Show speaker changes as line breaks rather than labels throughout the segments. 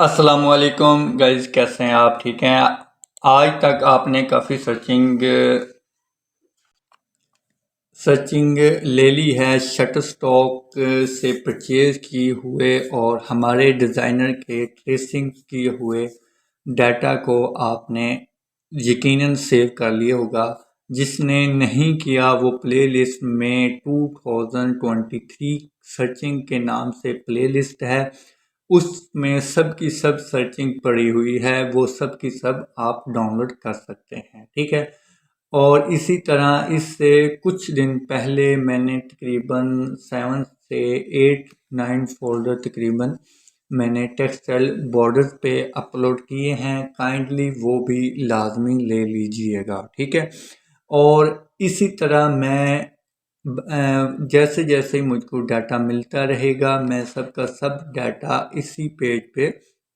अस्सलामुअलैकुम गाइस, कैसे हैं आप? ठीक हैं? आज तक आपने काफ़ी सर्चिंग ले ली है शटरस्टॉक से परचेज किए हुए और हमारे डिज़ाइनर के ट्रेसिंग किए हुए डाटा को आपने यकीनन सेव कर लिया होगा। जिसने नहीं किया वो प्लेलिस्ट में 2023 सर्चिंग के नाम से प्लेलिस्ट है, उसमें सब की सब सर्चिंग पड़ी हुई है, वो सब की सब आप डाउनलोड कर सकते हैं। ठीक है। और इसी तरह इससे कुछ दिन पहले मैंने तकरीबन 7 से 8 9 फ़ोल्डर तकरीबन मैंने टेक्सटाइल बॉर्डर्स पे अपलोड किए हैं। काइंडली वो भी लाजमी ले लीजिएगा। ठीक है। और इसी तरह मैं जैसे जैसे मुझको डाटा मिलता रहेगा मैं सबका सब डाटा इसी पेज पे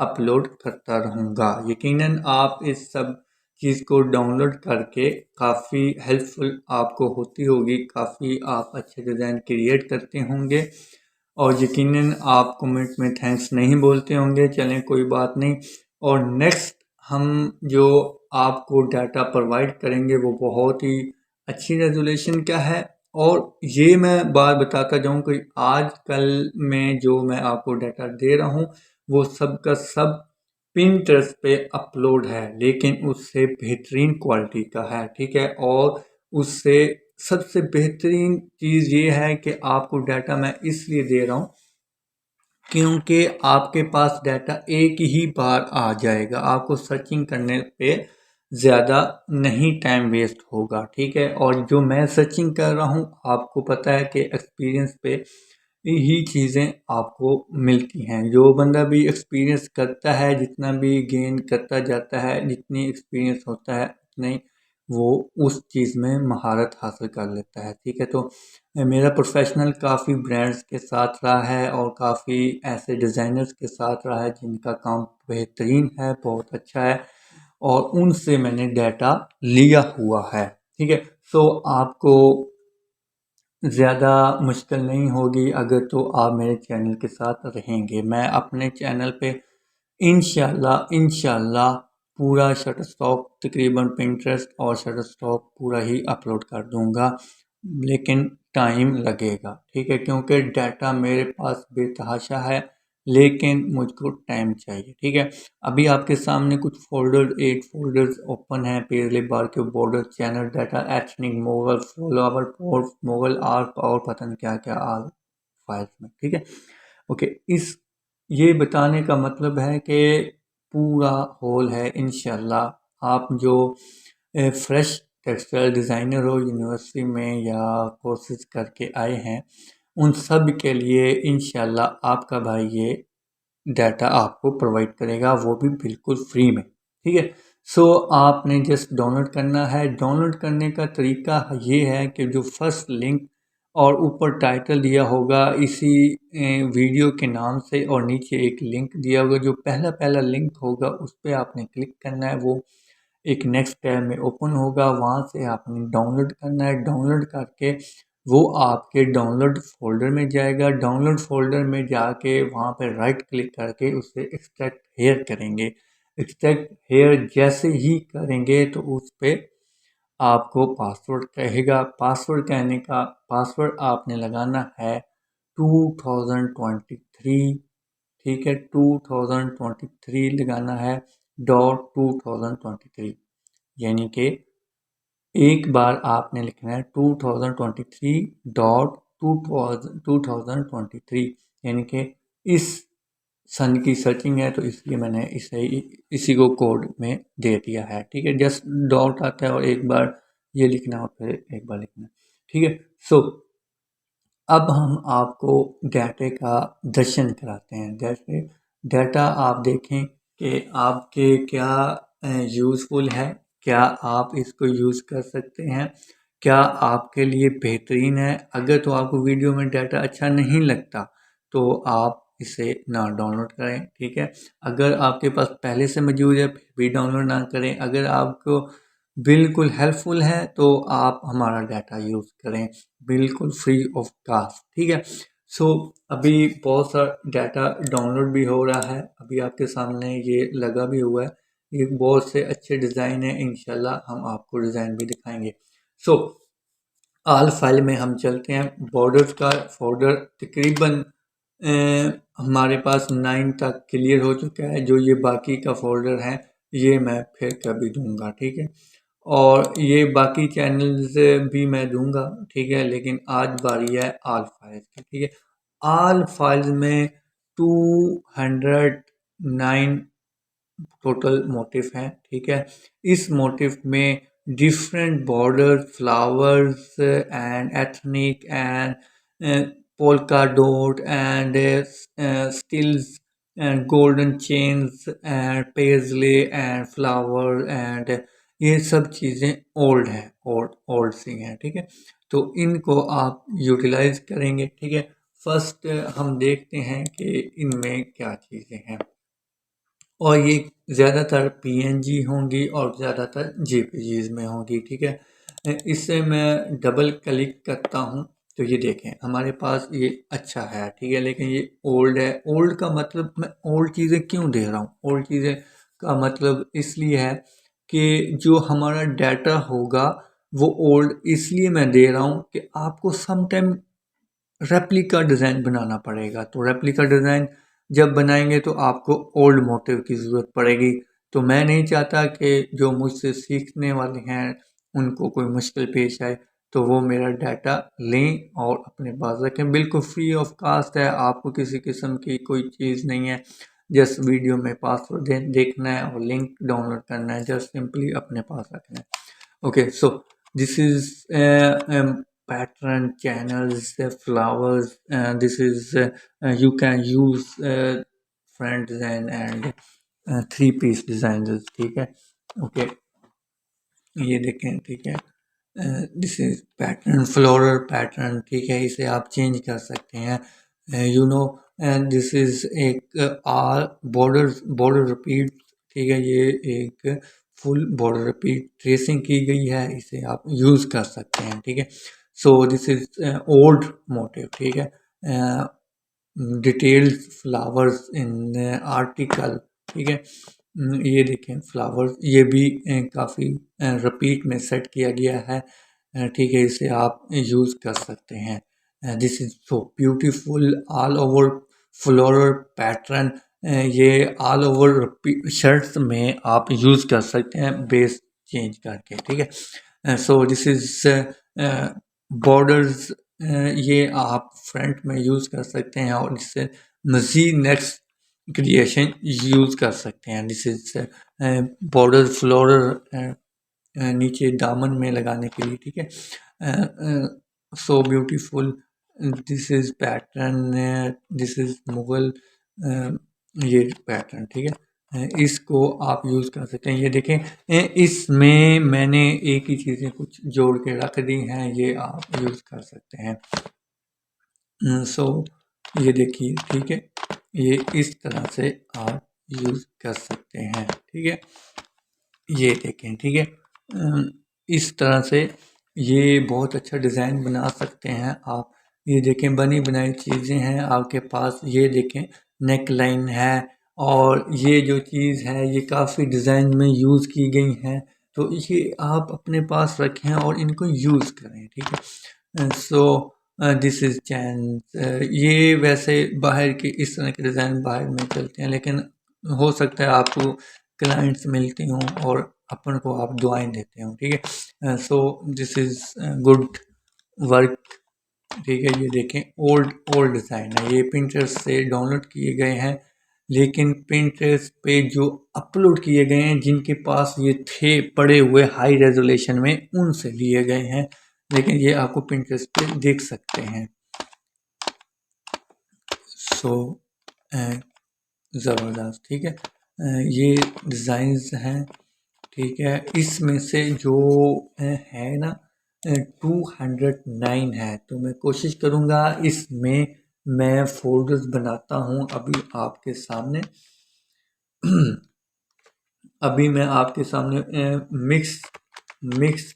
अपलोड करता रहूँगा। यकीनन आप इस सब चीज़ को डाउनलोड करके काफ़ी हेल्पफुल आपको होती होगी, काफ़ी आप अच्छे डिज़ाइन क्रिएट करते होंगे और यकीनन आप कमेंट में थैंक्स नहीं बोलते होंगे। चलें, कोई बात नहीं। और नेक्स्ट हम जो आपको डाटा प्रोवाइड करेंगे वो बहुत ही अच्छी रेजोल्यूशन का है। और ये मैं बात बताता जाऊँ कि आजकल में जो मैं आपको डाटा दे रहा हूँ वो सब का सब पिंटरेस्ट पे अपलोड है, लेकिन उससे बेहतरीन क्वालिटी का है। ठीक है। और उससे सबसे बेहतरीन चीज़ ये है कि आपको डाटा मैं इसलिए दे रहा हूँ क्योंकि आपके पास डाटा एक ही बार आ जाएगा, आपको सर्चिंग करने पे ज़्यादा नहीं टाइम वेस्ट होगा। ठीक है। और जो मैं सर्चिंग कर रहा हूँ आपको पता है कि एक्सपीरियंस पे ही चीज़ें आपको मिलती हैं। जो बंदा भी एक्सपीरियंस करता है, जितना भी गेन करता जाता है, जितनी एक्सपीरियंस होता है उतनी वो उस चीज़ में महारत हासिल कर लेता है। ठीक है। तो मेरा प्रोफेशनल काफ़ी ब्रांड्स के साथ रहा है और काफ़ी ऐसे डिज़ाइनर्स के साथ रहा है जिनका काम बेहतरीन है, बहुत अच्छा है और उनसे मैंने डाटा लिया हुआ है। ठीक है। सो आपको ज़्यादा मुश्किल नहीं होगी अगर तो आप मेरे चैनल के साथ रहेंगे। मैं अपने चैनल पे इंशाल्लाह पूरा शटरस्टॉक तकरीबन पिंटरेस्ट और शटरस्टॉक पूरा ही अपलोड कर दूंगा, लेकिन टाइम लगेगा। ठीक है। क्योंकि डाटा मेरे पास बेतहाशा है लेकिन मुझको टाइम चाहिए। ठीक है। अभी आपके सामने कुछ फोल्डर 8 फोल्डर्स ओपन है। पेजले बार के border, channel data, ethnic, Mughal, follower, port, Mughal arch और पता नहीं क्या क्या आल फाइल्स में। ठीक है। ओके। इस ये बताने का मतलब है कि पूरा होल है। इंशाल्लाह आप जो फ्रेश टेक्सटाइल डिज़ाइनर हो, यूनिवर्सिटी में या कोर्सेज करके आए हैं, उन सब के लिए इंशाल्लाह आपका भाई ये डाटा आपको प्रोवाइड करेगा, वो भी बिल्कुल फ्री में। ठीक है। सो आपने जस्ट डाउनलोड करना है। डाउनलोड करने का तरीका ये है कि जो फर्स्ट लिंक और ऊपर टाइटल दिया होगा इसी वीडियो के नाम से और नीचे एक लिंक दिया होगा, जो पहला पहला लिंक होगा उस पर आपने क्लिक करना है। वो एक नेक्स्ट टैब में ओपन होगा, वहाँ से आपने डाउनलोड करना है। डाउनलोड करके वो आपके डाउनलोड फोल्डर में जाएगा। डाउनलोड फोल्डर में जाके वहाँ पे राइट क्लिक करके उसे एक्सट्रैक्ट हेयर करेंगे। एक्सट्रैक्ट हेयर जैसे ही करेंगे तो उस पर आपको पासवर्ड कहेगा। पासवर्ड कहने का पासवर्ड आपने लगाना है 2023। ठीक है। 2023 लगाना है, .2023, यानी कि एक बार आपने लिखना है 2023 डॉट 2023, यानी कि इस सन की सर्चिंग है तो इसलिए मैंने इसी को कोड में दे दिया है। ठीक है। जस्ट डॉट आता है और एक बार ये लिखना और फिर एक बार लिखना। ठीक है। सो अब हम आपको डाटे का दर्शन कराते हैं। जैसे डाटा आप देखें कि आपके क्या यूज़फुल है, क्या आप इसको यूज़ कर सकते हैं, क्या आपके लिए बेहतरीन है। अगर तो आपको वीडियो में डाटा अच्छा नहीं लगता तो आप इसे ना डाउनलोड करें। ठीक है। अगर आपके पास पहले से मौजूद है फिर भी डाउनलोड ना करें। अगर आपको बिल्कुल हेल्पफुल है तो आप हमारा डाटा यूज़ करें, बिल्कुल फ्री ऑफ कास्ट। ठीक है। सो अभी बहुत सा डाटा डाउनलोड भी हो रहा है, अभी आपके सामने ये लगा भी हुआ है। ये बहुत से अच्छे डिज़ाइन है, इंशाल्लाह हम आपको डिज़ाइन भी दिखाएंगे। सो आल फाइल में हम चलते हैं। बॉर्डर्स का फोल्डर तकरीबन हमारे पास 9 तक क्लियर हो चुका है। जो ये बाकी का फोल्डर है ये मैं फिर कभी दूंगा, ठीक है। और ये बाकी चैनल्स भी मैं दूंगा, ठीक है, लेकिन आज बारी है आल फाइल्स की, ठीक है। आल फाइल्स में 209 टोटल मोटिव हैं, ठीक है। इस मोटिव में different border, flowers and ethnic and polka dot and stills and golden chains and paisley and flower and ये सब चीज़ें ओल्ड हैं, ओल्ड ओल्ड सी हैं, ठीक है। तो इनको आप यूटिलाइज करेंगे, ठीक है। फर्स्ट हम देखते हैं कि इनमें क्या चीज़ें हैं, और ये ज़्यादातर पीएनजी होंगी और ज़्यादातर जेपीजीज में होंगी, ठीक है। इससे मैं डबल क्लिक करता हूँ तो ये देखें हमारे पास ये अच्छा है, ठीक है, लेकिन ये ओल्ड है। ओल्ड का मतलब मैं ओल्ड चीज़ें क्यों दे रहा हूँ? ओल्ड चीज़ें का मतलब इसलिए है कि जो हमारा डाटा होगा वो ओल्ड इसलिए मैं दे रहा हूँ कि आपको सम टाइम रेप्लिका डिज़ाइन बनाना पड़ेगा। तो रेप्लिका डिज़ाइन जब बनाएंगे तो आपको ओल्ड मोटिव की ज़रूरत पड़ेगी। तो मैं नहीं चाहता कि जो मुझसे सीखने वाले हैं उनको कोई मुश्किल पेश आए, तो वो मेरा डाटा लें और अपने पास रखें। बिल्कुल फ्री ऑफ कास्ट है, आपको किसी किस्म की कोई चीज़ नहीं है। जस्ट वीडियो में पासवर्ड देखना है और लिंक डाउनलोड करना है, जस्ट सिंपली अपने पास रखना है। Okay, so this is pattern channels, flowers. This is you can use front design and three-piece designs. ठीक है, okay, ये देखें, ठीक है। This is pattern, floral pattern, ठीक है, इसे आप चेंज कर सकते हैं, you know. And this is एक आर बॉर्डर, बॉर्डर रिपीट, ठीक है, ये एक फुल बॉर्डर रिपीट ट्रेसिंग की गई है, इसे आप यूज़ कर सकते हैं, ठीक है। So this is old motive, ठीक है। डिटेल्ड फ्लावर्स इन आर्टिकल, ठीक है। ये देखें फ्लावर्स, ये भी काफ़ी रिपीट में सेट किया गया है, ठीक है, इसे आप यूज़ कर सकते हैं। This is so beautiful all over floral pattern. ये ऑल ओवर शर्ट्स में आप यूज़ कर सकते हैं बेस चेंज करके, ठीक है। सो दिस इज बॉर्डर्स, ये आप फ्रंट में यूज़ कर सकते हैं और इससे मज़ीद नेक्स्ट क्रिएशन यूज़ कर सकते हैं। दिस इज बॉर्डर फ्लोरल नीचे दामन में लगाने के लिए, ठीक है। So beautiful, this is pattern, this is Mughal, ये पैटर्न, ठीक है। इसको आप यूज़ कर सकते हैं। ये देखें, इसमें मैंने एक ही चीज़ें कुछ जोड़ के रख दी हैं, ये आप यूज़ कर सकते हैं। सो ये देखिए, ठीक है, ये इस तरह से आप यूज़ कर सकते हैं, ठीक है। ये देखें, ठीक है, इस तरह से ये बहुत अच्छा डिज़ाइन बना सकते हैं आप। ये देखें बनी बनाई चीज़ें हैं आपके पास, ये देखें नेक लाइन है, और ये जो चीज़ है ये काफ़ी डिज़ाइन में यूज़ की गई हैं, तो ये आप अपने पास रखें और इनको यूज़ करें, ठीक है। सो दिस इज़ चैन, ये वैसे बाहर की इस तरह के डिज़ाइन बाहर में चलते हैं, लेकिन हो सकता है आपको क्लाइंट्स मिलती हों और अपन को आप दुआएं देते हो, ठीक है। So this is good work, ठीक है। ये देखें ओल्ड ओल्ड डिज़ाइन है, ये पिंटरेस्ट से डाउनलोड किए गए हैं, लेकिन पिंटरेस्ट पे जो अपलोड किए गए हैं जिनके पास ये थे पड़े हुए हाई रेजोल्यूशन में, उनसे लिए गए हैं, लेकिन ये आपको पिंटरेस्ट पे देख सकते हैं। सो ज़बरदस्त, ठीक है। ये डिज़ाइंस हैं, ठीक है। इसमें से जो है ना 209 है, तो मैं कोशिश करूँगा इसमें मैं फोल्डर्स बनाता हूँ अभी आपके सामने। अभी मैं आपके सामने मिक्स मिक्स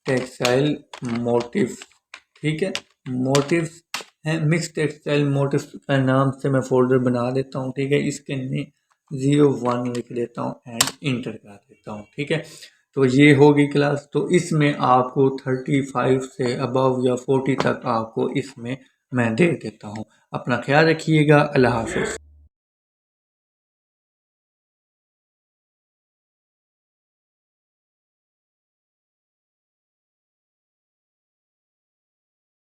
टेक्सटाइल मोटिव, ठीक है, मोटिव्स हैं, मिक्स टेक्सटाइल मोटिव्स का नाम से मैं फोल्डर बना देता हूँ, ठीक है। इसके 01 लिख देता हूँ एंड इंटर कर देता हूँ, ठीक है। तो ये होगी क्लास। तो इसमें आपको 35 से अबव या 40 तक आपको इसमें मैं दे देता हूँ। अपना ख्याल रखिएगा। अल्लाह हाफिज़।